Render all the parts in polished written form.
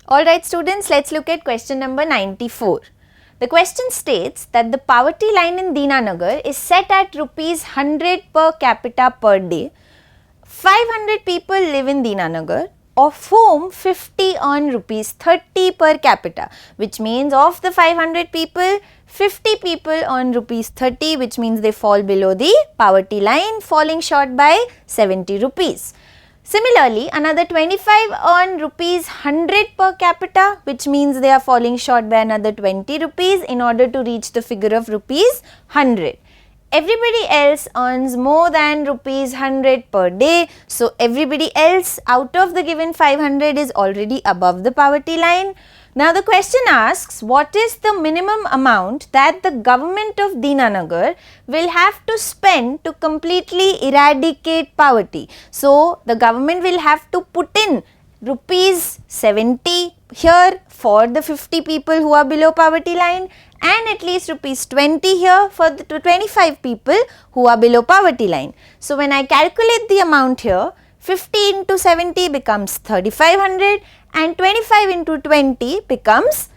Alright students, let's look at question number 94. The question states that the poverty line in Dinanagar is set at rupees 100 per capita per day. 500 people live in Dinanagar, of whom 50 earn rupees 30 per capita, which means of the 500 people, 50 people earn rupees 30, which means they fall below the poverty line, falling short by 70 rupees. Similarly, another 25 earn rupees 100 per capita, which means they are falling short by another 20 rupees in order to reach the figure of rupees 100. Everybody else earns more than rupees 100 per day. So, everybody else out of the given 500 is already above the poverty line. Now, the question asks, what is the minimum amount that the government of Dinanagar will have to spend to completely eradicate poverty? So, the government will have to put in rupees 70 here for the 50 people who are below poverty line and at least rupees 20 here for the 25 people who are below poverty line. So, when I calculate the amount here, 50 into 70 becomes 3500 and 25 into 20 becomes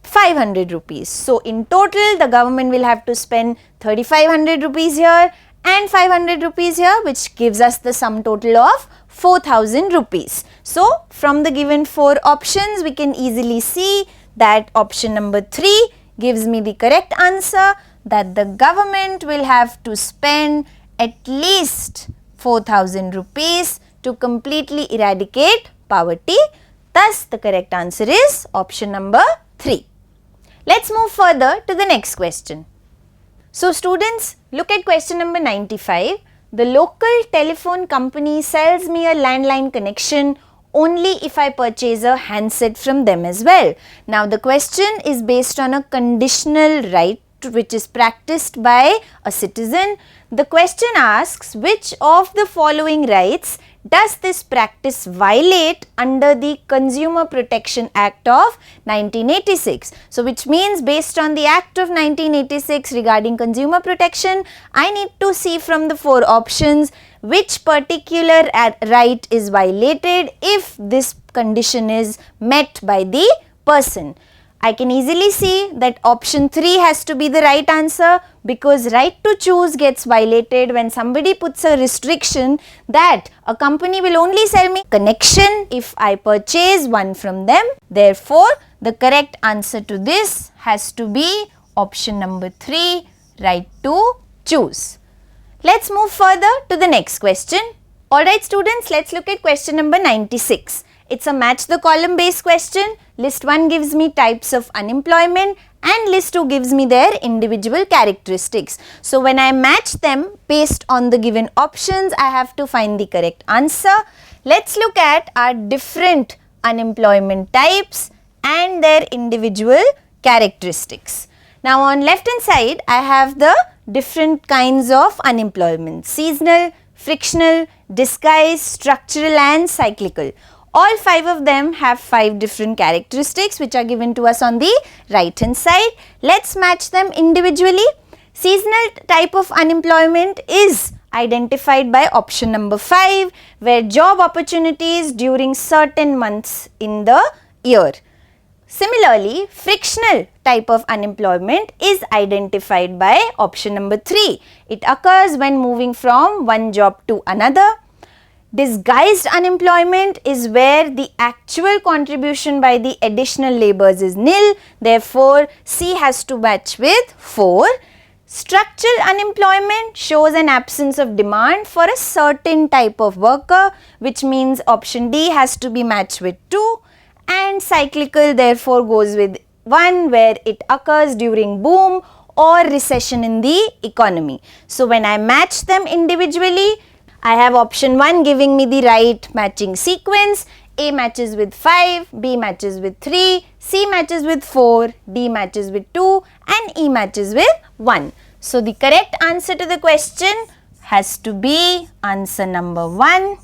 500 rupees. So, in total the government will have to spend 3500 rupees here and 500 rupees here, which gives us the sum total of 4000 rupees. So, from the given 4 options we can easily see that option number 3 gives me the correct answer, that the government will have to spend at least 4000 rupees to completely eradicate poverty. Thus, the correct answer is option number 3. Let's move further to the next question. So, students, look at question number 95. The local telephone company sells me a landline connection only if I purchase a handset from them as well. Now, the question is based on a conditional right which is practiced by a citizen. The question asks, which of the following rights does this practice violate under the Consumer Protection Act of 1986? So, which means based on the Act of 1986 regarding consumer protection, I need to see from the 4 options which particular right is violated if this condition is met by the person. I can easily see that option 3 has to be the right answer, because right to choose gets violated when somebody puts a restriction that a company will only sell me connection if I purchase one from them. Therefore, the correct answer to this has to be option number 3, right to choose. Let's move further to the next question. Alright students, let's look at question number 96. It's a match the column based question. List 1 gives me types of unemployment and list 2 gives me their individual characteristics. So, when I match them based on the given options, I have to find the correct answer. Let's look at our different unemployment types and their individual characteristics. Now, on left hand side, I have the different kinds of unemployment: seasonal, frictional, disguised, structural and cyclical. All 5 of them have 5 different characteristics which are given to us on the right hand side. Let's match them individually. Seasonal type of unemployment is identified by option number 5, where job opportunities during certain months in the year. Similarly, frictional type of unemployment is identified by option number 3. It occurs when moving from one job to another. Disguised unemployment is where the actual contribution by the additional labours is nil. Therefore, C has to match with 4. Structural unemployment shows an absence of demand for a certain type of worker, which means option D has to be matched with 2. And cyclical therefore goes with 1, where it occurs during boom or recession in the economy. So, when I match them individually, I have option 1 giving me the right matching sequence. A matches with 5, B matches with 3, C matches with 4, D matches with 2 and E matches with 1. So, the correct answer to the question has to be answer number 1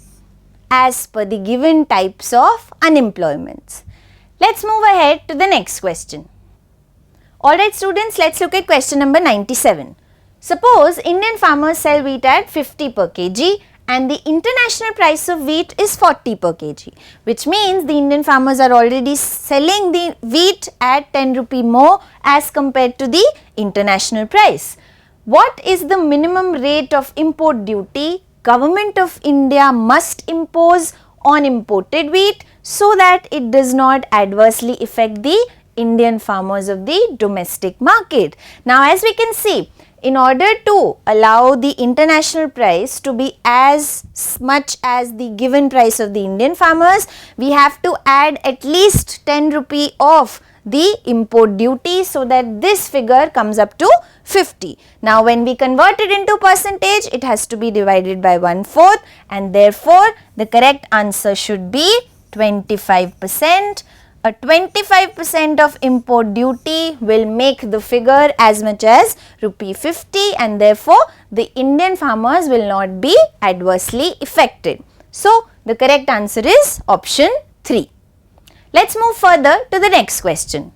as per the given types of unemployments. Let's move ahead to the next question. Alright students, let's look at question number 97. Suppose Indian farmers sell wheat at 50 per kg and the international price of wheat is 40 per kg, which means the Indian farmers are already selling the wheat at 10 rupee more as compared to the international price. What is the minimum rate of import duty Government of India must impose on imported wheat so that it does not adversely affect the Indian farmers of the domestic market? Now, as we can see, in order to allow the international price to be as much as the given price of the Indian farmers, we have to add at least 10 rupee of the import duty so that this figure comes up to 50. Now, when we convert it into percentage, it has to be divided by 1/4 and therefore, the correct answer should be 25%. A 25% of import duty will make the figure as much as rupee 50 and therefore, the Indian farmers will not be adversely affected. So, the correct answer is option 3. Let's move further to the next question.